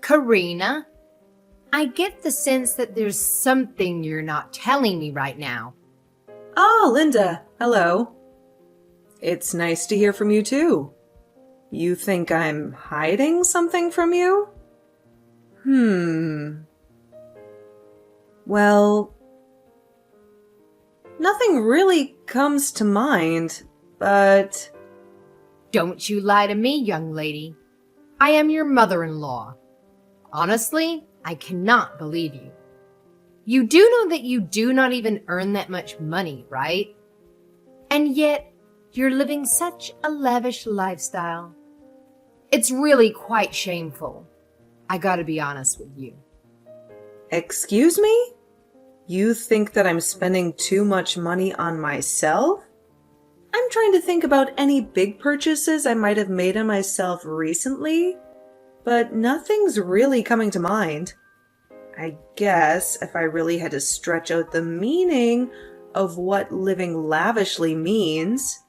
Karina, I get the sense that there's something you're not telling me right now. Oh, Linda, hello. It's nice to hear from you too. You think I'm hiding something from you? Well, nothing really comes to mind, but... Don't you lie to me, young lady. I am your mother-in-law. Honestly, I cannot believe you. You do know that you do not even earn that much money, right? And yet, you're living such a lavish lifestyle. It's really quite shameful. I gotta be honest with you. Excuse me? You think that I'm spending too much money on myself? I'm trying to think about any big purchases I might have made on myself recently, but nothing's really coming to mind. I guess if I really had to stretch out the meaning of what living lavishly means,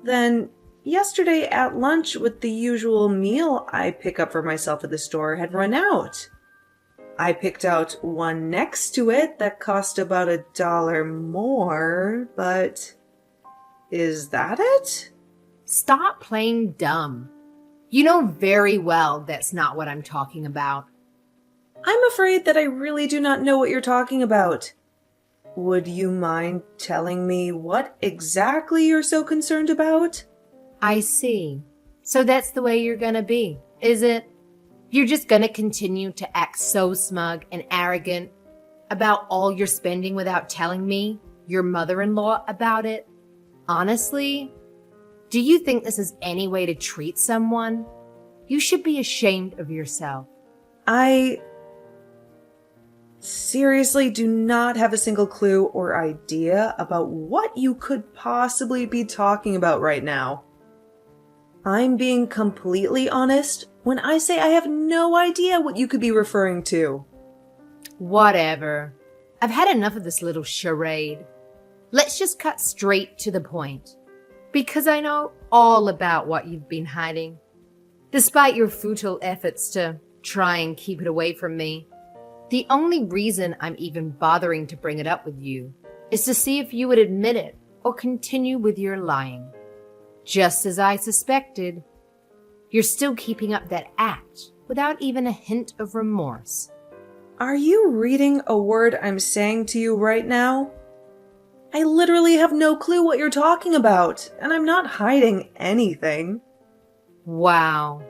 then yesterday at lunch with the usual meal I pick up for myself at the store had run out. I picked out one next to it that cost about $1 more, but is that it? Stop playing dumb. You know very well that's not what I'm talking about. I'm afraid that I really do not know what you're talking about. Would you mind telling me what exactly you're so concerned about? I see. So that's the way you're gonna be, is it? You're just gonna continue to act so smug and arrogant about all you're spending without telling me, your mother-in-law, about it? Honestly, do you think this is any way to treat someone? You should be ashamed of yourself. I seriously do not have a single clue or idea about what you could possibly be talking about right now. I'm being completely honest when I say I have no idea what you could be referring to. Whatever. I've had enough of this little charade. Let's just cut straight to the point. Because I know all about what you've been hiding. Despite your futile efforts to try and keep it away from me, the only reason I'm even bothering to bring it up with you is to see if you would admit it or continue with your lying. Just as I suspected, you're still keeping up that act without even a hint of remorse. Are you reading a word I'm saying to you right now? I literally have no clue what you're talking about, and I'm not hiding anything. Wow.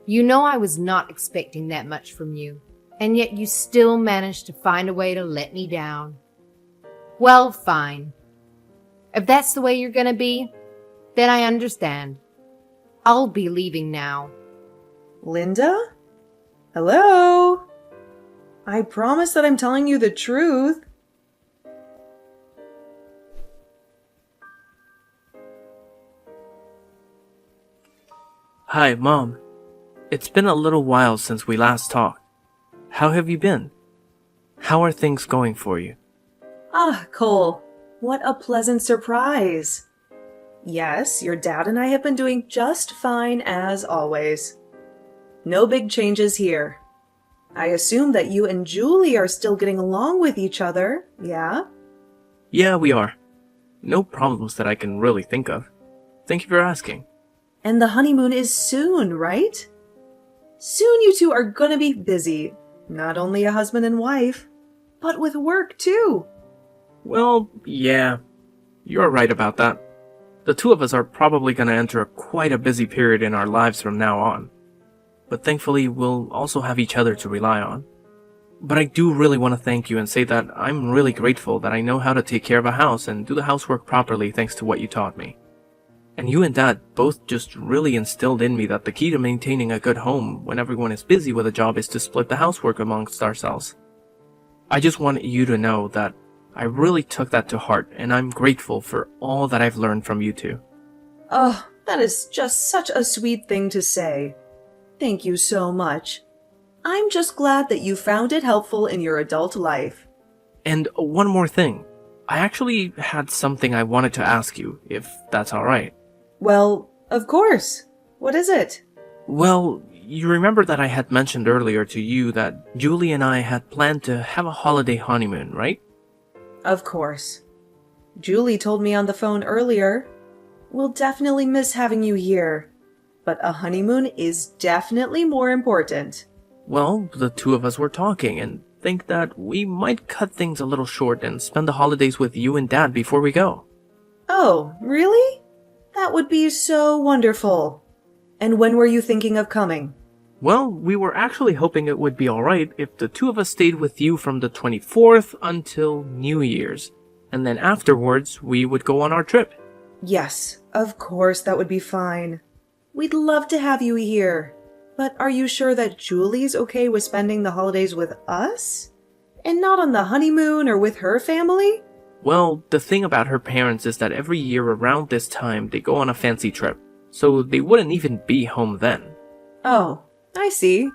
You know I was not expecting that much from you, and yet you still managed to find a way to let me down. Well, fine. If that's the way you're gonna be, then I understand. I'll be leaving now. Linda? Hello? I promise that I'm telling you the truth. Hi, Mom. It's been a little while since we last talked. How have you been? How are things going for you? Ah, Cole, what a pleasant surprise. Yes, your dad and I have been doing just fine as always. No big changes here. I assume that you and Julie are still getting along with each other, yeah? Yeah, we are. No problems that I can really think of. Thank you for asking. And the honeymoon is soon, right? Soon you two are gonna be busy. Not only a husband and wife, but with work too. Well, yeah. You're right about that. The two of us are probably going to enter quite a busy period in our lives from now on. But thankfully, we'll also have each other to rely on. But I do really want to thank you and say that I'm really grateful that I know how to take care of a house and do the housework properly thanks to what you taught me. And you and Dad both just really instilled in me that the key to maintaining a good home when everyone is busy with a job is to split the housework amongst ourselves. I just want you to know that I really took that to heart, and I'm grateful for all that I've learned from you two. Oh, that is just such a sweet thing to say. Thank you so much. I'm just glad that you found it helpful in your adult life. And one more thing. I actually had something I wanted to ask you, if that's alright. Well, of course. What is it? Well, you remember that I had mentioned earlier to you that Julie and I had planned to have a holiday honeymoon, right? Of course. Julie told me on the phone earlier. We'll definitely miss having you here, but a honeymoon is definitely more important. Well, the two of us were talking and think that we might cut things a little short and spend the holidays with you and Dad before we go. Oh, really? That would be so wonderful. And when were you thinking of coming? Well, we were actually hoping it would be alright if the two of us stayed with you from the 24th until New Year's, and then afterwards we would go on our trip. Yes, of course that would be fine. We'd love to have you here. But are you sure that Julie's okay with spending the holidays with us? And not on the honeymoon or with her family? Well, the thing about her parents is that every year around this time they go on a fancy trip, so they wouldn't even be home then. Oh, I see.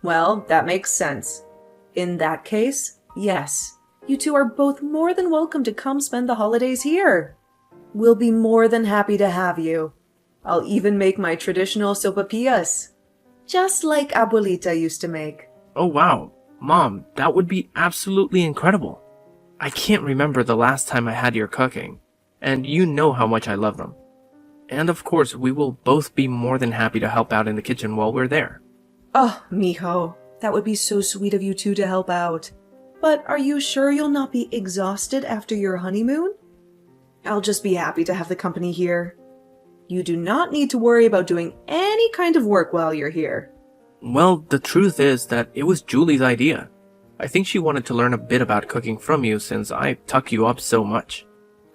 Well, that makes sense. In that case, yes, you two are both more than welcome to come spend the holidays here. We'll be more than happy to have you. I'll even make my traditional sopapillas, just like Abuelita used to make. Oh wow, Mom, that would be absolutely incredible. I can't remember the last time I had your cooking, and you know how much I love them. And of course, we will both be more than happy to help out in the kitchen while we're there. Oh, mijo, that would be so sweet of you two to help out. But are you sure you'll not be exhausted after your honeymoon? I'll just be happy to have the company here. You do not need to worry about doing any kind of work while you're here. Well, the truth is that it was Julie's idea. I think she wanted to learn a bit about cooking from you since I tuck you up so much.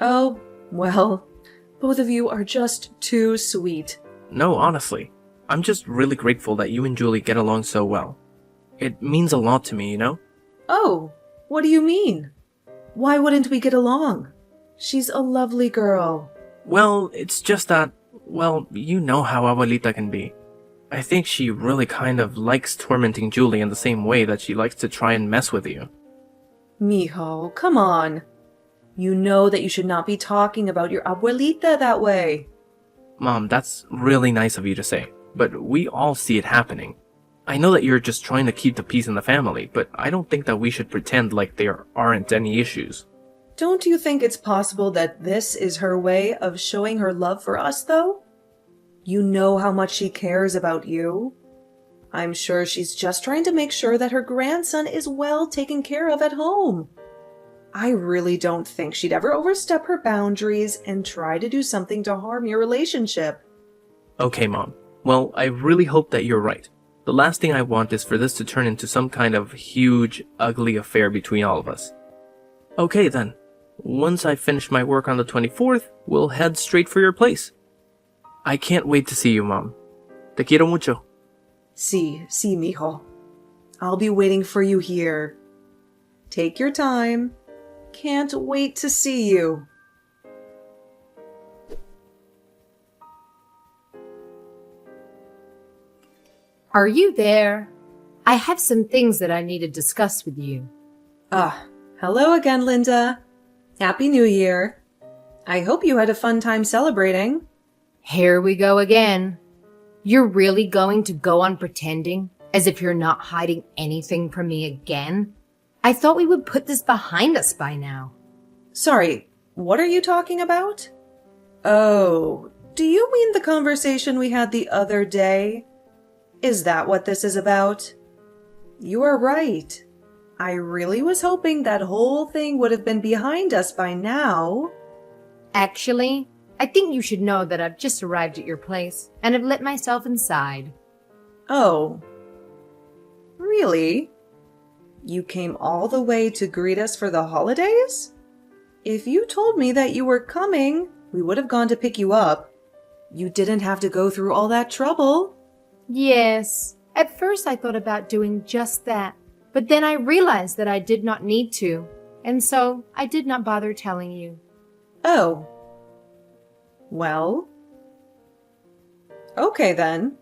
Oh, well, both of you are just too sweet. No, honestly, I'm just really grateful that you and Julie get along so well. It means a lot to me, you know? Oh, what do you mean? Why wouldn't we get along? She's a lovely girl. Well, it's just that, well, you know how Abuelita can be. I think she really kind of likes tormenting Julie in the same way that she likes to try and mess with you. Mijo, come on. You know that you should not be talking about your abuelita that way. Mom, that's really nice of you to say, but we all see it happening. I know that you're just trying to keep the peace in the family, but I don't think that we should pretend like there aren't any issues. Don't you think it's possible that this is her way of showing her love for us, though? You know how much she cares about you. I'm sure she's just trying to make sure that her grandson is well taken care of at home. I really don't think she'd ever overstep her boundaries and try to do something to harm your relationship. Okay, Mom. Well, I really hope that you're right. The last thing I want is for this to turn into some kind of huge, ugly affair between all of us. Okay, then. Once I finish my work on the 24th, we'll head straight for your place. I can't wait to see you, Mom. Te quiero mucho. Sí, mijo. I'll be waiting for you here. Take your time. Can't wait to see you. Are you there? I have some things that I need to discuss with you. Hello again, Linda. Happy New Year. I hope you had a fun time celebrating. Here we go again. You're really going to go on pretending as if you're not hiding anything from me again? I thought we would put this behind us by now. Sorry, what are you talking about? Oh, do you mean the conversation we had the other day? Is that what this is about? You are right. I really was hoping that whole thing would have been behind us by now. Actually, I think you should know that I've just arrived at your place and have let myself inside. Oh. Really? You came all the way to greet us for the holidays? If you told me that you were coming, we would have gone to pick you up. You didn't have to go through all that trouble. Yes, at first I thought about doing just that, but then I realized that I did not need to, and so I did not bother telling you. Oh. Well. Okay then.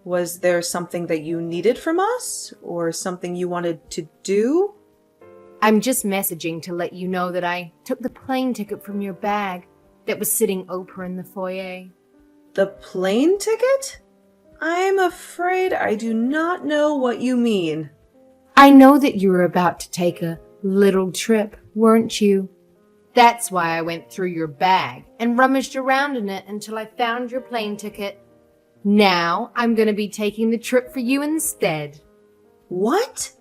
Was there something that you needed from us, or something you wanted to do? I'm just messaging to let you know that I took the plane ticket from your bag that was sitting open in the foyer. The plane ticket? I'm afraid I do not know what you mean. I know that you were about to take a little trip, weren't you? That's why I went through your bag and rummaged around in it until I found your plane ticket. Now I'm going to be taking the trip for you instead. What?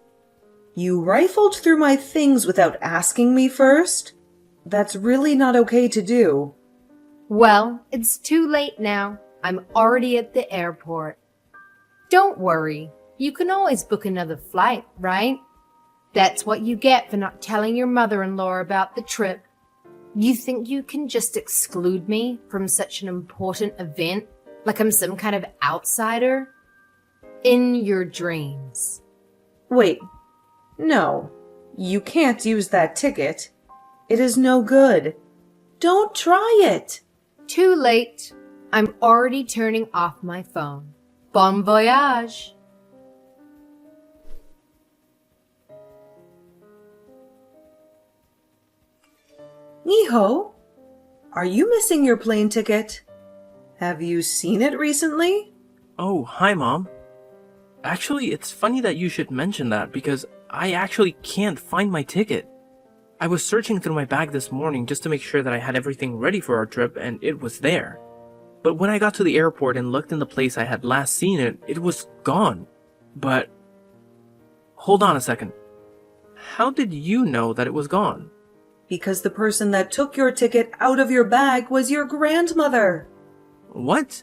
You rifled through my things without asking me first? That's really not okay to do. Well, it's too late now. I'm already at the airport. Don't worry. You can always book another flight, right? That's what you get for not telling your mother-in-law about the trip. You think you can just exclude me from such an important event, like I'm some kind of outsider? In your dreams. Wait. No. You can't use that ticket. It is no good. Don't try it. Too late. I'm already turning off my phone. Bon voyage. Miho, are you missing your plane ticket? Have you seen it recently? Oh, hi, Mom. Actually, it's funny that you should mention that because I actually can't find my ticket. I was searching through my bag this morning just to make sure that I had everything ready for our trip and it was there. But when I got to the airport and looked in the place I had last seen it, it was gone. But hold on a second. How did you know that it was gone? Because the person that took your ticket out of your bag was your grandmother. What?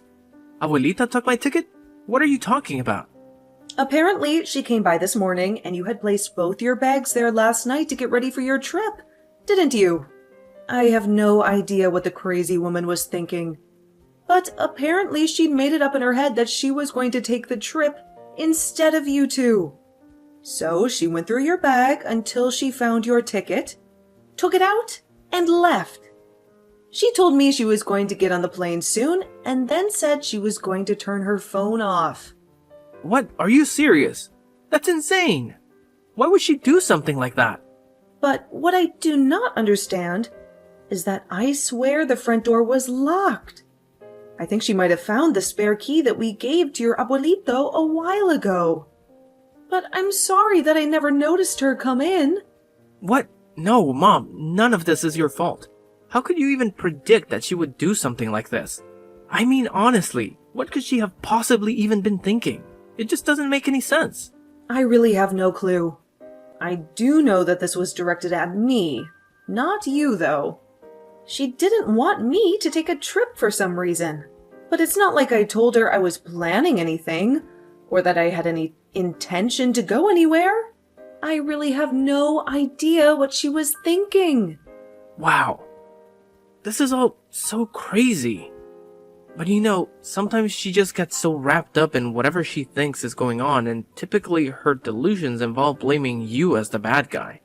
Abuelita took my ticket? What are you talking about? Apparently, she came by this morning and you had placed both your bags there last night to get ready for your trip, didn't you? I have no idea what the crazy woman was thinking. But apparently she'd made it up in her head that she was going to take the trip instead of you two. So she went through your bag until she found your ticket, took it out, and left. She told me she was going to get on the plane soon and then said she was going to turn her phone off. What? Are you serious? That's insane. Why would she do something like that? But what I do not understand is that I swear the front door was locked. I think she might have found the spare key that we gave to your abuelito a while ago. But I'm sorry that I never noticed her come in. What? No, Mom, none of this is your fault. How could you even predict that she would do something like this? I mean, honestly, what could she have possibly even been thinking? It just doesn't make any sense. I really have no clue. I do know that this was directed at me, not you, though. She didn't want me to take a trip for some reason. But it's not like I told her I was planning anything, or that I had any intention to go anywhere. I really have no idea what she was thinking. Wow. This is all so crazy. But you know, sometimes she just gets so wrapped up in whatever she thinks is going on, and typically her delusions involve blaming you as the bad guy.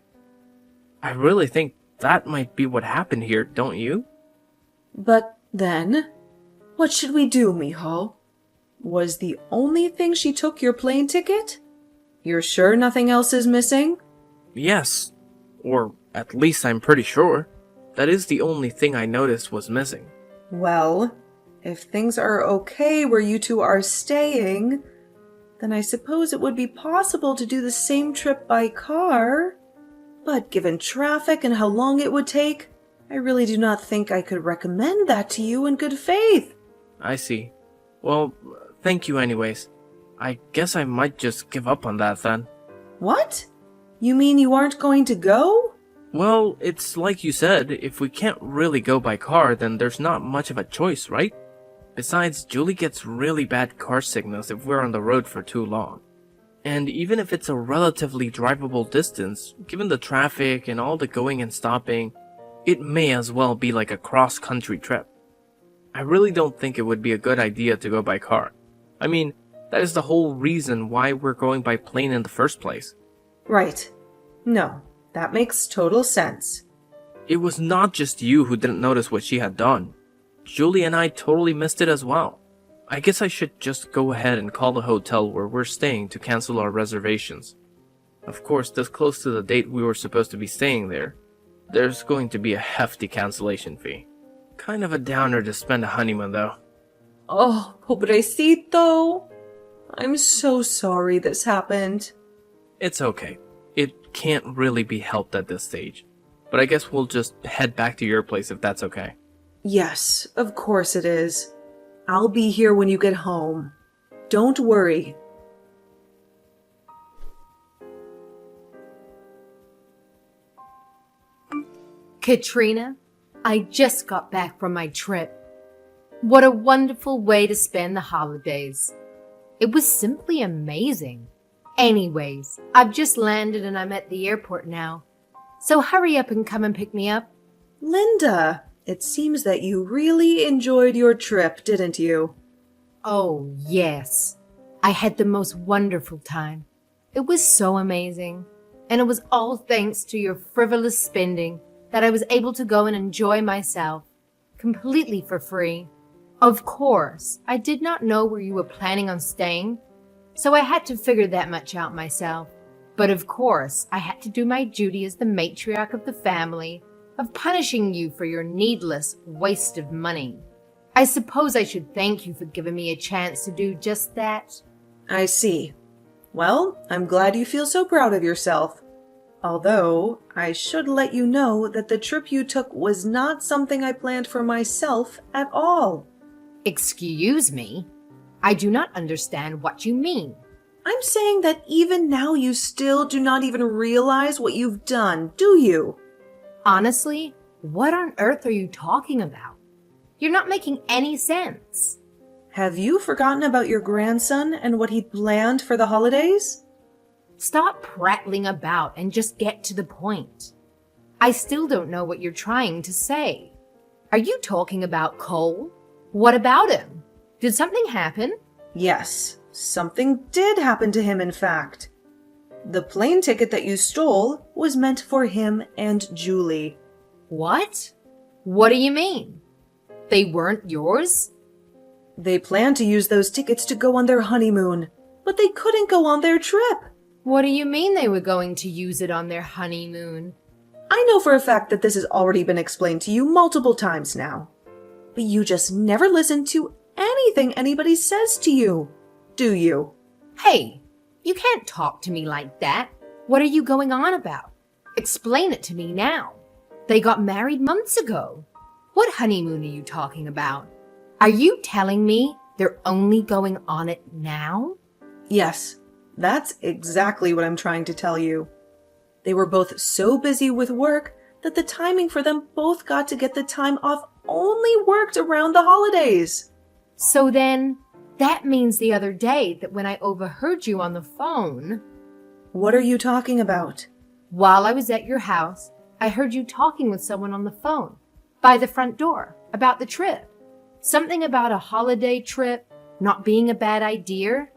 I really think that might be what happened here, don't you? But then, what should we do, Miho? Was the only thing she took your plane ticket? You're sure nothing else is missing? Yes. Or at least I'm pretty sure. That is the only thing I noticed was missing. Well, if things are okay where you two are staying, then I suppose it would be possible to do the same trip by car. But given traffic and how long it would take, I really do not think I could recommend that to you in good faith. I see. Well, thank you anyways. I guess I might just give up on that then. What? You mean you aren't going to go? Well, it's like you said, if we can't really go by car, then there's not much of a choice, right? Besides, Julie gets really bad car signals if we're on the road for too long. And even if it's a relatively drivable distance, given the traffic and all the going and stopping, it may as well be like a cross-country trip. I really don't think it would be a good idea to go by car. I mean, that is the whole reason why we're going by plane in the first place. Right. No, that makes total sense. It was not just you who didn't notice what she had done. Julie and I totally missed it as well. I guess I should just go ahead and call the hotel where we're staying to cancel our reservations. Of course, this close to the date we were supposed to be staying there, there's going to be a hefty cancellation fee. Kind of a downer to spend a honeymoon though. Oh, pobrecito. I'm so sorry this happened. It's okay. It can't really be helped at this stage. But I guess we'll just head back to your place if that's okay. Yes, of course it is. I'll be here when you get home. Don't worry. Katrina, I just got back from my trip. What a wonderful way to spend the holidays. It was simply amazing. Anyways, I've just landed and I'm at the airport now. So hurry up and come and pick me up. Linda, it seems that you really enjoyed your trip, didn't you? Oh, yes. I had the most wonderful time. It was so amazing. And it was all thanks to your frivolous spending that I was able to go and enjoy myself, completely for free. Of course, I did not know where you were planning on staying, so I had to figure that much out myself. But of course, I had to do my duty as the matriarch of the family of punishing you for your needless waste of money. I suppose I should thank you for giving me a chance to do just that. I see. Well, I'm glad you feel so proud of yourself. Although, I should let you know that the trip you took was not something I planned for myself at all. Excuse me? I do not understand what you mean. I'm saying that even now you still do not even realize what you've done, do you? Honestly, what on earth are you talking about? You're not making any sense. Have you forgotten about your grandson and what he'd planned for the holidays? Stop prattling about and just get to the point. I still don't know what you're trying to say. Are you talking about Cole? What about him? Did something happen? Yes, something did happen to him, in fact. The plane ticket that you stole was meant for him and Julie. What? What do you mean? They weren't yours? They planned to use those tickets to go on their honeymoon, but they couldn't go on their trip. What do you mean they were going to use it on their honeymoon? I know for a fact that this has already been explained to you multiple times now. But you just never listen to anything anybody says to you, do you? Hey, you can't talk to me like that. What are you going on about? Explain it to me now. They got married months ago. What honeymoon are you talking about? Are you telling me they're only going on it now? Yes, that's exactly what I'm trying to tell you. They were both so busy with work that the timing for them both got to get the time off only worked around the holidays. So then, that means the other day that when I overheard you on the phone... What are you talking about? While I was at your house, I heard you talking with someone on the phone, by the front door, about the trip. Something about a holiday trip not being a bad idea,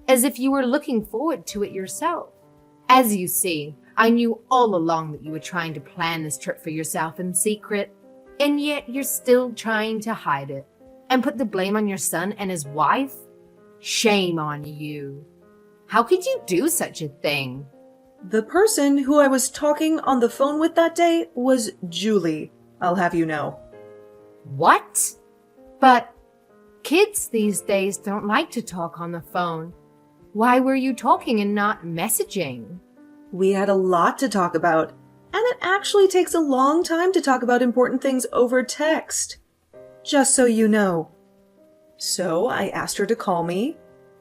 as if you were looking forward to it yourself. As you see, I knew all along that you were trying to plan this trip for yourself in secret, and yet you're still trying to hide it and put the blame on your son and his wife? Shame on you. How could you do such a thing? The person who I was talking on the phone with that day was Julie, I'll have you know. What? But kids these days don't like to talk on the phone. Why were you talking and not messaging? We had a lot to talk about, and it actually takes a long time to talk about important things over text. Just so you know. So I asked her to call me,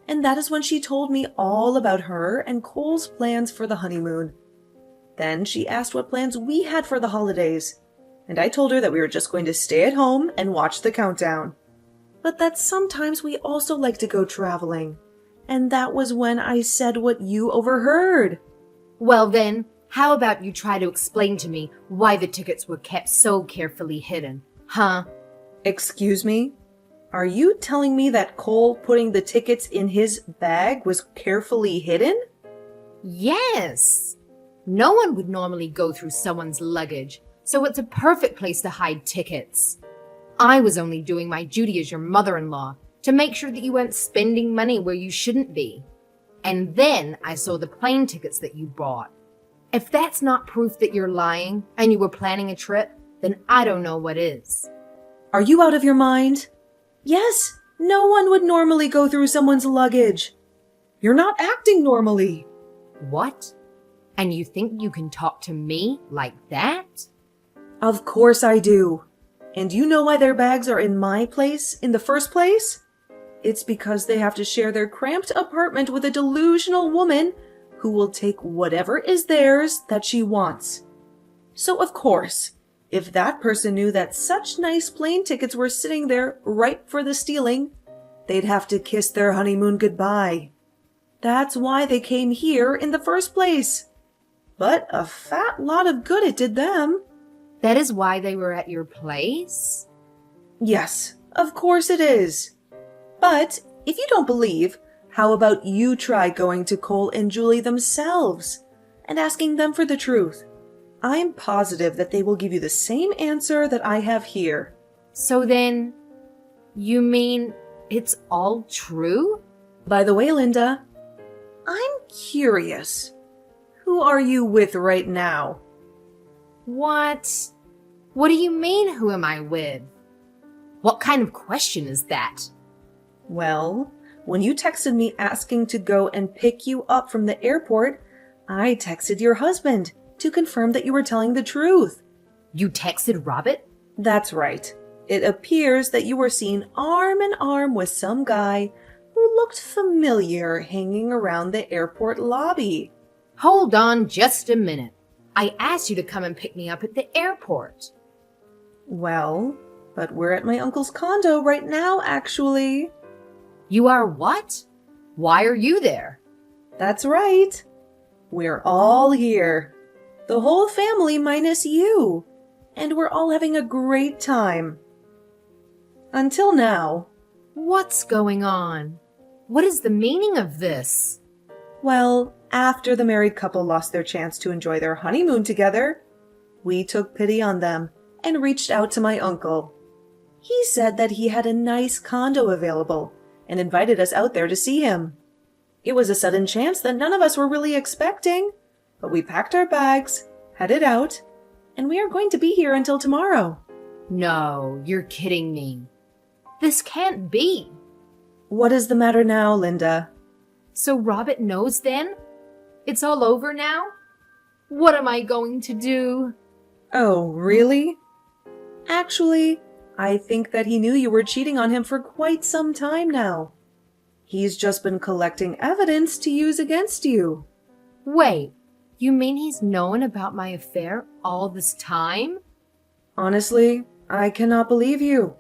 and that is when she told me all about her and Cole's plans for the honeymoon. Then she asked what plans we had for the holidays, and I told her that we were just going to stay at home and watch the countdown. But that sometimes we also like to go traveling. And that was when I said what you overheard. Well then, how about you try to explain to me why the tickets were kept so carefully hidden, huh? Excuse me? Are you telling me that Cole putting the tickets in his bag was carefully hidden? Yes. No one would normally go through someone's luggage, so it's a perfect place to hide tickets. I was only doing my duty as your mother-in-law to make sure that you weren't spending money where you shouldn't be. And then I saw the plane tickets that you bought. If that's not proof that you're lying and you were planning a trip, then I don't know what is. Are you out of your mind? Yes, no one would normally go through someone's luggage. You're not acting normally. What? And you think you can talk to me like that? Of course I do. And you know why their bags are in my place in the first place? It's because they have to share their cramped apartment with a delusional woman who will take whatever is theirs that she wants. So of course, if that person knew that such nice plane tickets were sitting there ripe for the stealing, they'd have to kiss their honeymoon goodbye. That's why they came here in the first place. But a fat lot of good it did them. That is why they were at your place? Yes, of course it is. But if you don't believe, how about you try going to Cole and Julie themselves and asking them for the truth? I'm positive that they will give you the same answer that I have here. So then, you mean it's all true? By the way, Linda, I'm curious. Who are you with right now? What? What do you mean, who am I with? What kind of question is that? Well, when you texted me asking to go and pick you up from the airport, I texted your husband to confirm that you were telling the truth. You texted Robert? That's right. It appears that you were seen arm in arm with some guy who looked familiar hanging around the airport lobby. Hold on just a minute. I asked you to come and pick me up at the airport. Well, but we're at my uncle's condo right now, actually. You are what? Why are you there? That's right. We're all here. The whole family minus you. And we're all having a great time. Until now. What's going on? What is the meaning of this? Well, after the married couple lost their chance to enjoy their honeymoon together, we took pity on them and reached out to my uncle. He said that he had a nice condo available and invited us out there to see him. It was a sudden chance that none of us were really expecting, but we packed our bags, headed out, and we are going to be here until tomorrow. No, you're kidding me. This can't be. What is the matter now, Linda? So Robert knows then? It's all over now? What am I going to do? Oh, really? Actually, I think that he knew you were cheating on him for quite some time now. He's just been collecting evidence to use against you. Wait, you mean he's known about my affair all this time? Honestly, I cannot believe you.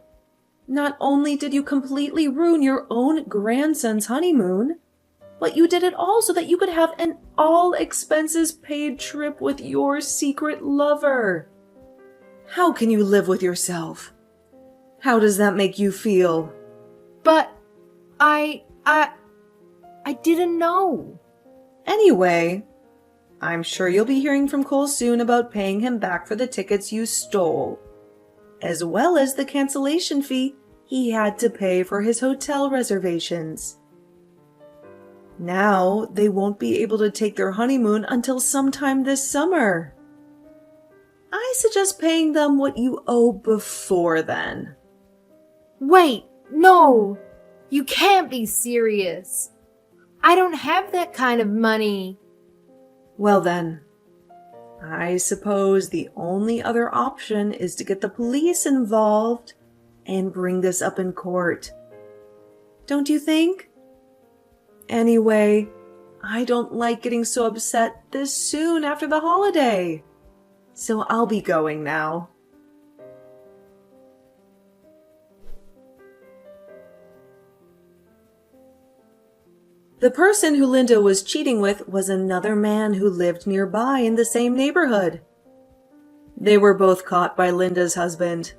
Not only did you completely ruin your own grandson's honeymoon, but you did it all so that you could have an all-expenses-paid trip with your secret lover. How can you live with yourself? How does that make you feel? But I didn't know. Anyway, I'm sure you'll be hearing from Cole soon about paying him back for the tickets you stole, as well as the cancellation fee he had to pay for his hotel reservations. Now they won't be able to take their honeymoon until sometime this summer. I suggest paying them what you owe before then. Wait, no! You can't be serious. I don't have that kind of money. Well then, I suppose the only other option is to get the police involved and bring this up in court. Don't you think? Anyway, I don't like getting so upset this soon after the holiday. So I'll be going now. The person who Linda was cheating with was another man who lived nearby in the same neighborhood. They were both caught by Linda's husband.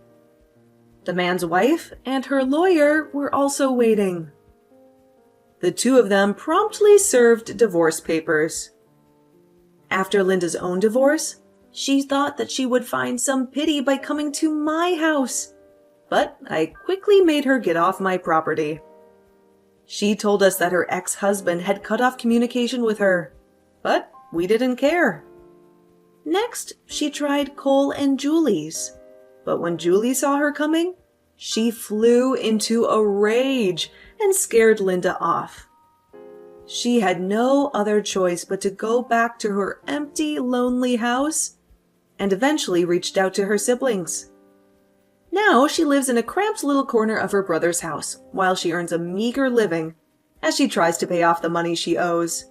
The man's wife and her lawyer were also waiting. The two of them promptly served divorce papers. After Linda's own divorce, she thought that she would find some pity by coming to my house, but I quickly made her get off my property. She told us that her ex-husband had cut off communication with her, but we didn't care. Next, she tried Cole and Julie's, but when Julie saw her coming, she flew into a rage and scared Linda off. She had no other choice but to go back to her empty, lonely house and eventually reached out to her siblings. Now she lives in a cramped little corner of her brother's house while she earns a meager living as she tries to pay off the money she owes.